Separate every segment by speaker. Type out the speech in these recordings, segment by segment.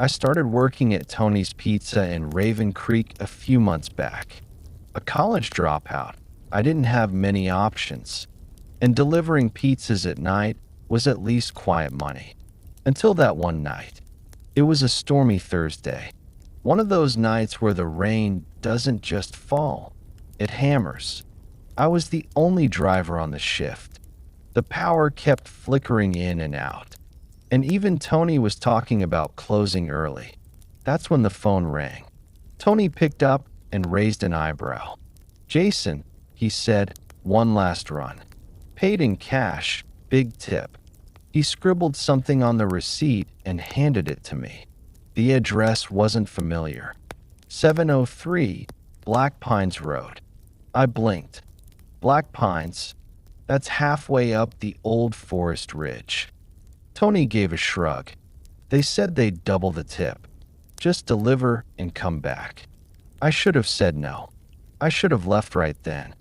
Speaker 1: I started working at Tony's Pizza in Raven Creek a few months back. A college dropout, I didn't have many options, and delivering pizzas at night was at least quiet money. Until that one night. It was a stormy Thursday. One of those nights where the rain doesn't just fall, it hammers. I was the only driver on the shift. The power kept flickering in and out. And even Tony was talking about closing early. That's when the phone rang. Tony picked up and raised an eyebrow. "Jason," he said, "one last run. Paid in cash, big tip." He scribbled something on the receipt and handed it to me. The address wasn't familiar. 703 Black Pines Road. I blinked. Black Pines? That's halfway up the old forest ridge. Tony gave a shrug. They said they'd double the tip. Just deliver and come back. I should have said no. I should have left right then.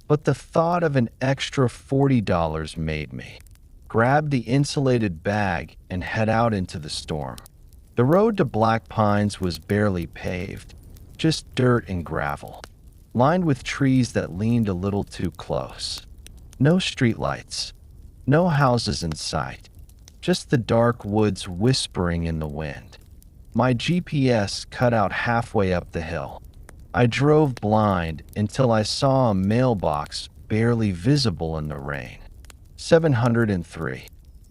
Speaker 1: But the thought of an extra $40 made me. Grab the insulated bag and head out into the storm. The road to Black Pines was barely paved, just dirt and gravel, lined with trees that leaned a little too close. No streetlights, no houses in sight, just the dark woods whispering in the wind. My GPS cut out halfway up the hill. I drove blind until I saw a mailbox barely visible in the rain. 703.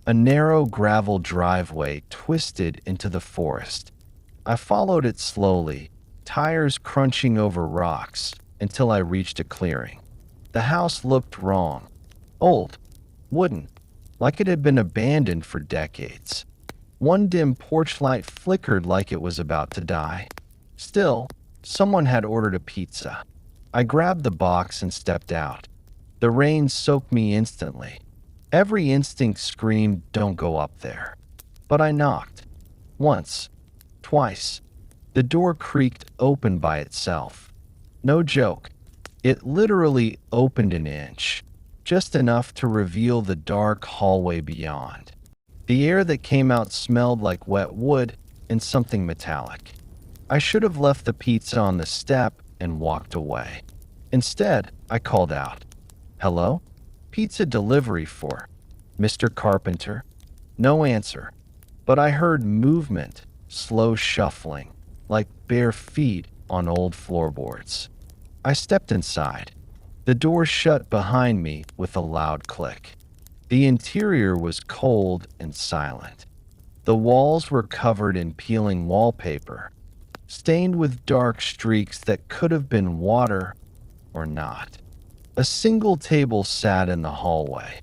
Speaker 1: A narrow gravel driveway twisted into the forest. I followed it slowly, tires crunching over rocks, until I reached a clearing. The house looked wrong. Old, wooden, like it had been abandoned for decades. One dim porch light flickered like it was about to die. Still, someone had ordered a pizza. I grabbed the box and stepped out. The rain soaked me instantly. Every instinct screamed, "Don't go up there." But I knocked. Once. Twice. The door creaked open by itself. No joke. It literally opened an inch, just enough to reveal the dark hallway beyond. The air that came out smelled like wet wood and something metallic. I should have left the pizza on the step and walked away. Instead, I called out, "Hello? Pizza delivery for Mr. Carpenter?" No answer, but I heard movement, slow shuffling, like bare feet on old floorboards. I stepped inside. The door shut behind me with a loud click. The interior was cold and silent. The walls were covered in peeling wallpaper, stained with dark streaks that could have been water or not. A single table sat in the hallway,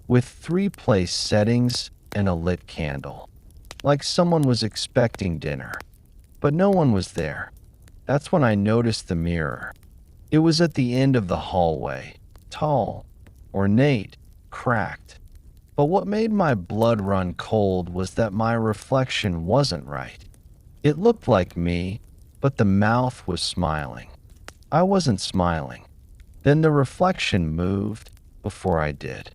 Speaker 1: with 3 place settings and a lit candle, like someone was expecting dinner. But no one was there. That's when I noticed the mirror. It was at the end of the hallway, tall, ornate, cracked. But what made my blood run cold was that my reflection wasn't right. It looked like me, but the mouth was smiling. I wasn't smiling. Then the reflection moved before I did.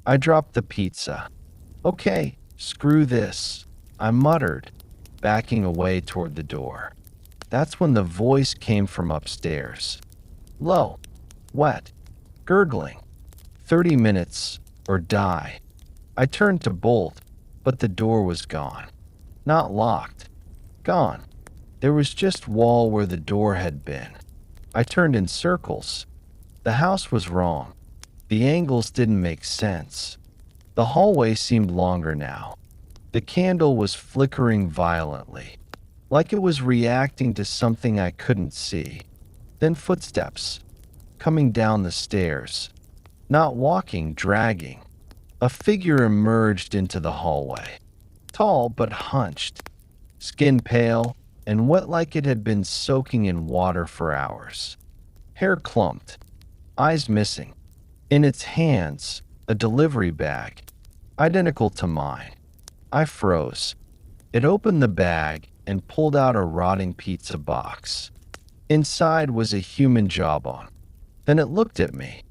Speaker 1: I dropped the pizza. "Okay, screw this," I muttered, backing away toward the door. That's when the voice came from upstairs. Low, wet, gurgling. 30 minutes or die. I turned to bolt, but the door was gone. Not locked. Gone. There was just wall where the door had been. I turned in circles. The house was wrong. The angles didn't make sense. The hallway seemed longer now. The candle was flickering violently, like it was reacting to something I couldn't see. Then footsteps, coming down the stairs. Not walking, dragging. A figure emerged into the hallway. Tall but hunched. Skin pale and wet like it had been soaking in water for hours. Hair clumped. Eyes missing. In its hands, a delivery bag, identical to mine. I froze. It opened the bag and pulled out a rotting pizza box. Inside was a human jawbone. Then it looked at me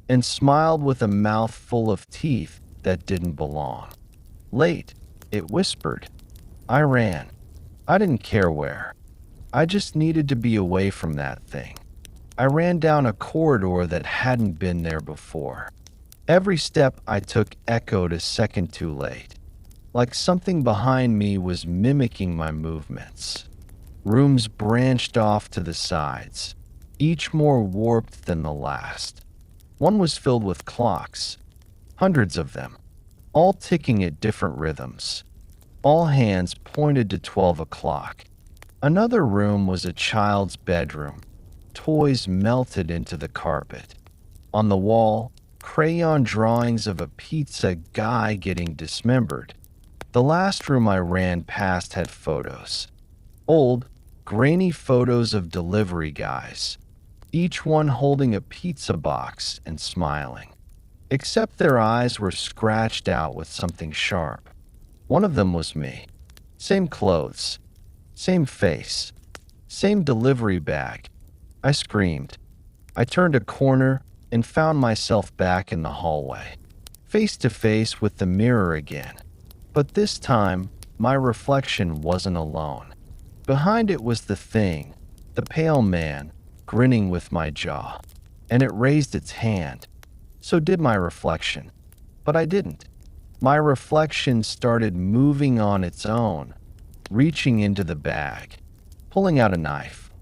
Speaker 1: and smiled with a mouth full of teeth that didn't belong. "Late," it whispered. I ran. I didn't care where. I just needed to be away from that thing. I ran down a corridor that hadn't been there before. Every step I took echoed a second too late, like something behind me was mimicking my movements. Rooms branched off to the sides, each more warped than the last. One was filled with clocks, hundreds of them, all ticking at different rhythms. All hands pointed to 12 o'clock. Another room was a child's bedroom. Toys melted into the carpet. On the wall, crayon drawings of a pizza guy getting dismembered. The last room I ran past had photos. Old, grainy photos of delivery guys, each one holding a pizza box and smiling. Except their eyes were scratched out with something sharp. One of them was me. Same clothes, same face, same delivery bag. I screamed. I turned a corner and found myself back in the hallway, face to face with the mirror again. But this time, my reflection wasn't alone. Behind it was the thing, the pale man, grinning with my jaw, and it raised its hand. So did my reflection. But I didn't. My reflection started moving on its own, reaching into the bag, pulling out a knife.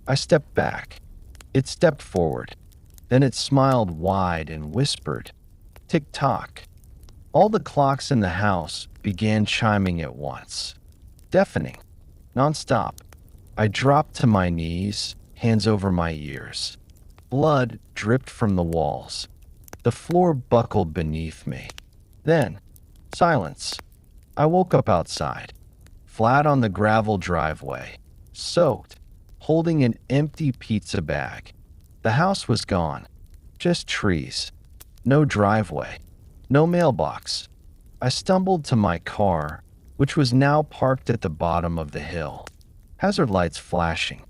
Speaker 1: I stepped back. It stepped forward. Then it smiled wide and whispered, "Tick-tock." All the clocks in the house began chiming at once. Deafening. Non-stop. I dropped to my knees, hands over my ears. Blood dripped from the walls. The floor buckled beneath me. Then, silence. I woke up outside, flat on the gravel driveway, soaked, holding an empty pizza bag. The house was gone. Just trees. No driveway. No mailbox. I stumbled to my car, which was now parked at the bottom of the hill. Hazard lights flashing.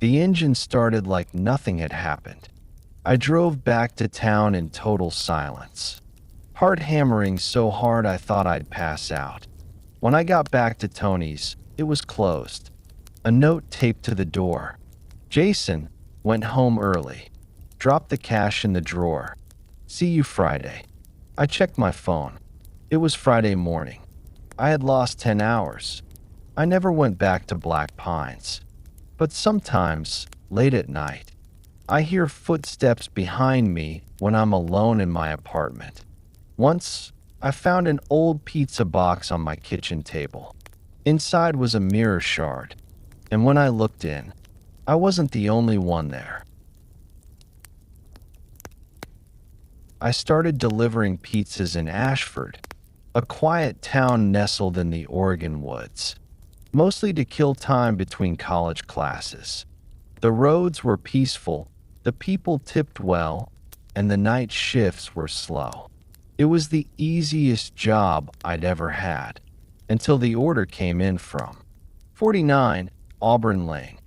Speaker 1: The engine started like nothing had happened. I drove back to town in total silence, heart hammering so hard I thought I'd pass out. When I got back to Tony's, it was closed. A note taped to the door. Jason went home early. Dropped the cash in the drawer. See you Friday. I checked my phone. It was Friday morning. I had lost 10 hours. I never went back to Black Pines. But sometimes, late at night, I hear footsteps behind me when I'm alone in my apartment. Once, I found an old pizza box on my kitchen table. Inside was a mirror shard, and when I looked in, I wasn't the only one there. I started delivering pizzas in Ashford, a quiet town nestled in the Oregon woods, mostly to kill time between college classes. The roads were peaceful, the people tipped well, and the night shifts were slow. It was the easiest job I'd ever had, until the order came in from 49 Auburn Lane.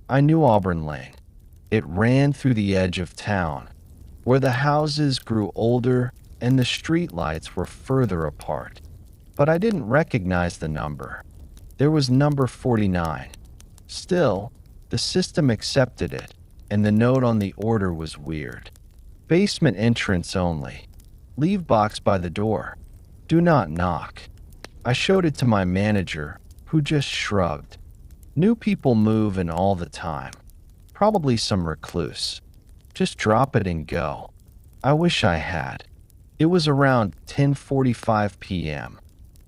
Speaker 1: I knew Auburn Lane. It ran through the edge of town, where the houses grew older and the streetlights were further apart. But I didn't recognize the number. There was number 49. Still, the system accepted it, and the note on the order was weird. Basement entrance only. Leave box by the door. Do not knock. I showed it to my manager, who just shrugged. New people move in all the time. Probably some recluse. Just drop it and go. I wish I had. It was around 10:45 p.m.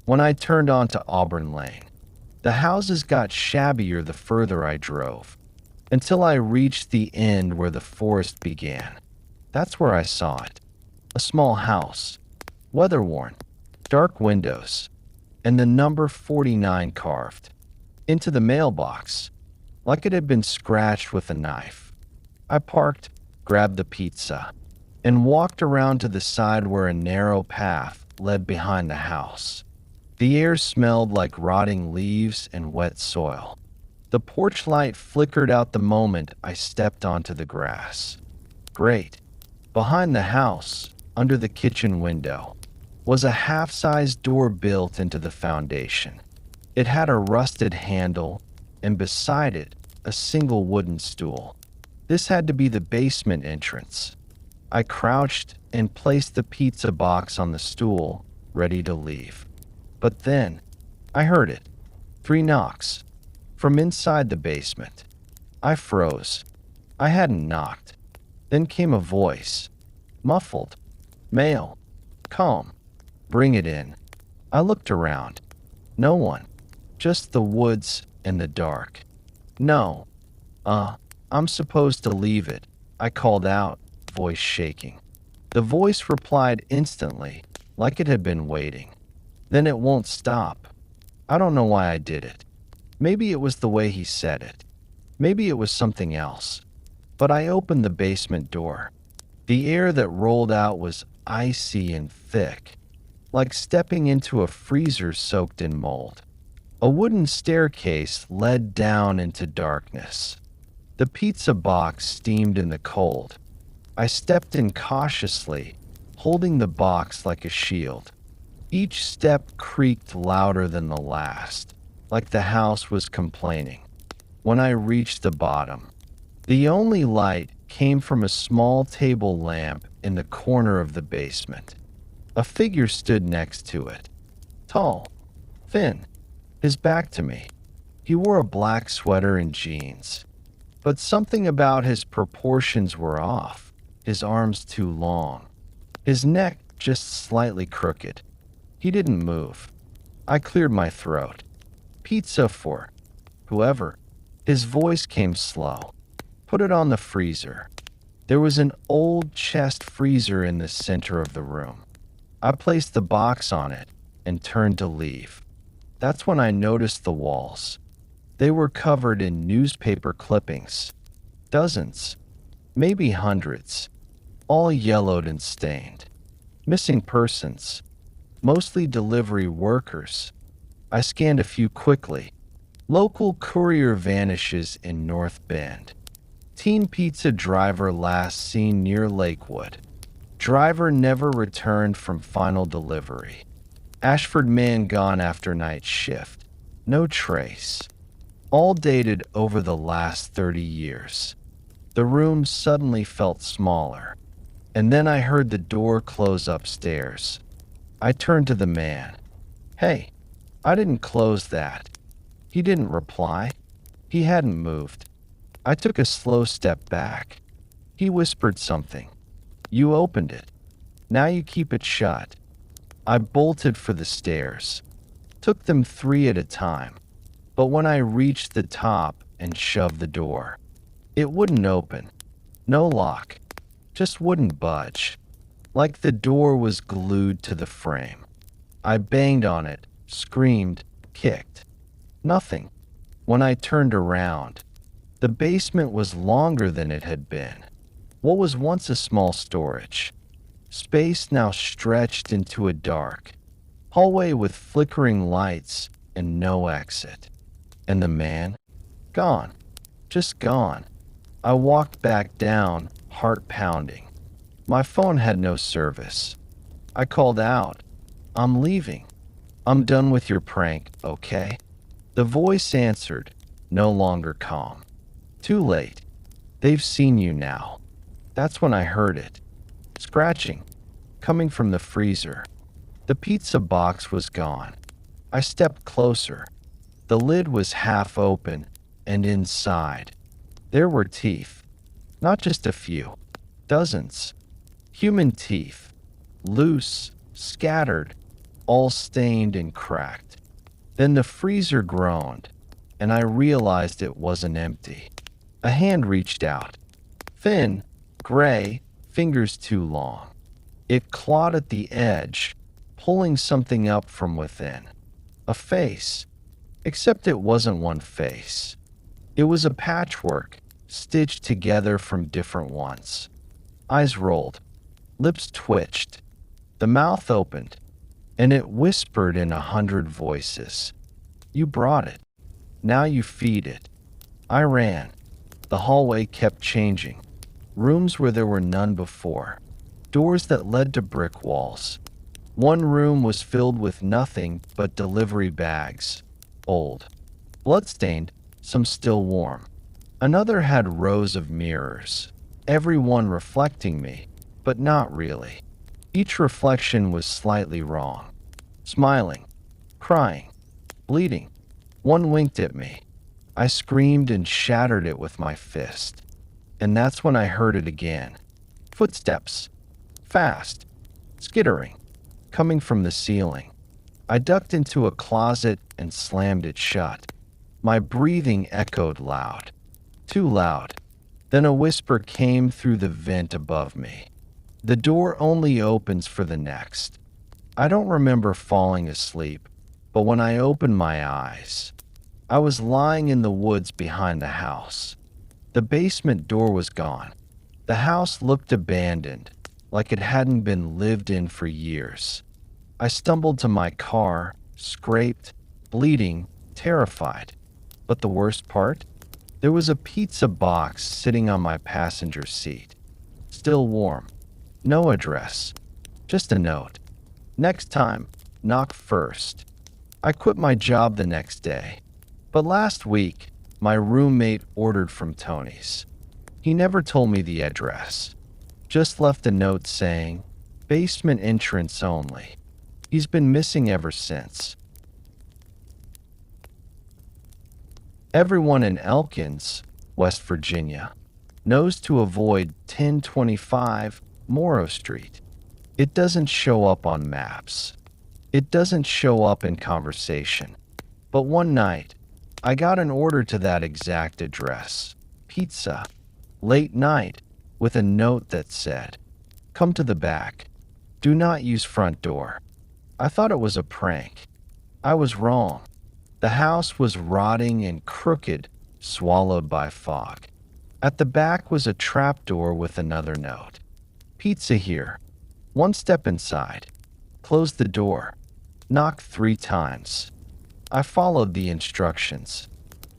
Speaker 1: when I turned onto Auburn Lane. The houses got shabbier the further I drove, until I reached the end where the forest began. That's where I saw it. A small house, weather-worn, dark windows, and the number 49 carved into the mailbox, like it had been scratched with a knife. I parked, grabbed the pizza, and walked around to the side where a narrow path led behind the house. The air smelled like rotting leaves and wet soil. The porch light flickered out the moment I stepped onto the grass. Great. Behind the house, under the kitchen window, was a half-sized door built into the foundation. It had a rusted handle, and beside it, a single wooden stool. This had to be the basement entrance. I crouched and placed the pizza box on the stool, ready to leave. But then, I heard it. 3 knocks. From inside the basement. I froze. I hadn't knocked. Then came a voice. Muffled. Male. Calm. Bring it in. I looked around. No one. Just the woods and the dark. No. I'm supposed to leave it, I called out, voice shaking. The voice replied instantly, like it had been waiting. Then it won't stop. I don't know why I did it. Maybe it was the way he said it. Maybe it was something else. But I opened the basement door. The air that rolled out was icy and thick, like stepping into a freezer soaked in mold. A wooden staircase led down into darkness. The pizza box steamed in the cold. I stepped in cautiously, holding the box like a shield. Each step creaked louder than the last, like the house was complaining. When I reached the bottom, the only light came from a small table lamp in the corner of the basement. A figure stood next to it. Tall, thin, his back to me. He wore a black sweater and jeans. But something about his proportions were off. His arms too long. His neck just slightly crooked. He didn't move. I cleared my throat. Pizza for whoever. His voice came slow. Put it on the freezer. There was an old chest freezer in the center of the room. I placed the box on it and turned to leave. That's when I noticed the walls. They were covered in newspaper clippings. Dozens, maybe hundreds, all yellowed and stained. Missing persons, mostly delivery workers. I scanned a few quickly. Local courier vanishes in North Bend. Teen pizza driver last seen near Lakewood. Driver never returned from final delivery. Ashford man gone after night shift. No trace. All dated over the last 30 years. The room suddenly felt smaller, and then I heard the door close upstairs. I turned to the man. Hey, I didn't close that. He didn't reply. He hadn't moved. I took a slow step back. He whispered something. You opened it. Now you keep it shut. I bolted for the stairs. Took them 3 at a time. But when I reached the top and shoved the door, it wouldn't open. No lock. Just wouldn't budge. Like the door was glued to the frame. I banged on it, screamed, kicked. Nothing. When I turned around, the basement was longer than it had been. What was once a small storage space now stretched into a dark hallway with flickering lights and no exit. And the man? Gone. Just gone. I walked back down, heart pounding. My phone had no service. I called out, I'm leaving. I'm done with your prank, okay? The voice answered, no longer calm. Too late. They've seen you now. That's when I heard it. Scratching. Coming from the freezer. The pizza box was gone. I stepped closer. The lid was half open, and inside, there were teeth. Not just a few. Dozens. Human teeth. Loose, scattered, all stained and cracked. Then the freezer groaned, and I realized it wasn't empty. A hand reached out. Thin, gray, fingers too long. It clawed at the edge, pulling something up from within. A face. Except it wasn't one face. It was a patchwork, stitched together from different ones. Eyes rolled. Lips twitched. The mouth opened, and it whispered in 100 voices. You brought it. Now you feed it. I ran. The hallway kept changing. Rooms where there were none before. Doors that led to brick walls. One room was filled with nothing but delivery bags. old, bloodstained, some still warm. Another had rows of mirrors, every one reflecting me, but not really. Each reflection was slightly wrong. Smiling, crying, bleeding. One winked at me. I screamed and shattered it with my fist. And that's when I heard it again. Footsteps. Fast. Skittering. Coming from the ceiling. I ducked into a closet and slammed it shut. My breathing echoed loud. Too loud. Then a whisper came through the vent above me. The door only opens for the next. I don't remember falling asleep, but when I opened my eyes, I was lying in the woods behind the house. The basement door was gone. The house looked abandoned, like it hadn't been lived in for years. I stumbled to my car, scraped, bleeding, terrified. But the worst part? There was a pizza box sitting on my passenger seat. Still warm. No address. Just a note. Next time, knock first. I quit my job the next day. But last week, my roommate ordered from Tony's. He never told me the address. Just left a note saying, basement entrance only. He's been missing ever since. Everyone in Elkins, West Virginia, knows to avoid 1025 Morrow Street. It doesn't show up on maps. It doesn't show up in conversation. But one night, I got an order to that exact address. Pizza. Late night, with a note that said, "Come to the back. Do not use front door." I thought it was a prank. I was wrong. The house was rotting and crooked, swallowed by fog. At the back was a trapdoor with another note. "Pizza here. One step inside. Close the door. Knock 3 times." I followed the instructions.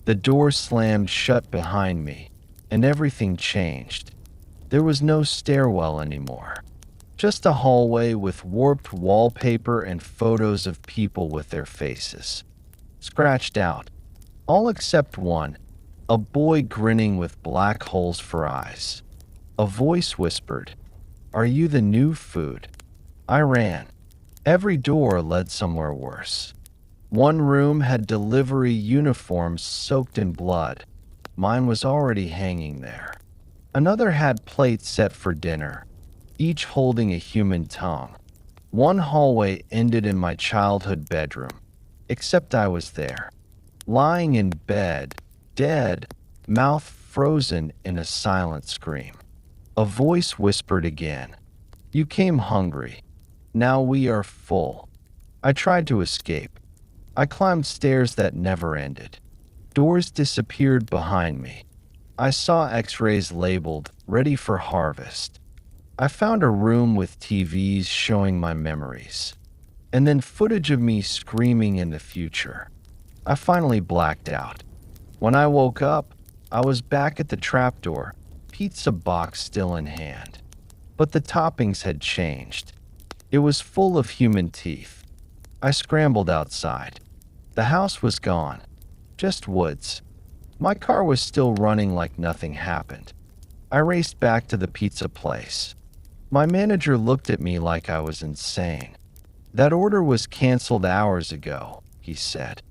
Speaker 1: The door slammed shut behind me, and everything changed. There was no stairwell anymore. Just a hallway with warped wallpaper and photos of people with their faces scratched out, all except one, a boy grinning with black holes for eyes. A voice whispered, "Are you the new food?" I ran. Every door led somewhere worse. One room had delivery uniforms soaked in blood. Mine was already hanging there. Another had plates set for dinner, each holding a human tongue. One hallway ended in my childhood bedroom, except I was there, lying in bed, dead, mouth frozen in a silent scream. A voice whispered again, "You came hungry. Now we are full." I tried to escape. I climbed stairs that never ended. Doors disappeared behind me. I saw x-rays labeled, "Ready for harvest." I found a room with TVs showing my memories, and then footage of me screaming in the future. I finally blacked out. When I woke up, I was back at the trapdoor, pizza box still in hand. But the toppings had changed. It was full of human teeth. I scrambled outside. The house was gone. Just woods. My car was still running like nothing happened. I raced back to the pizza place. My manager looked at me like I was insane. "That order was canceled hours ago," he said.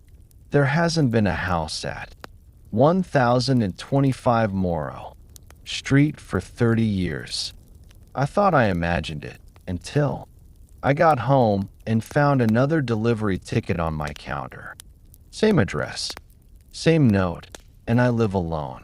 Speaker 1: "There hasn't been a house at 1025 Morrow Street for 30 years. I thought I imagined it, until I got home and found another delivery ticket on my counter. Same address, same note, and I live alone.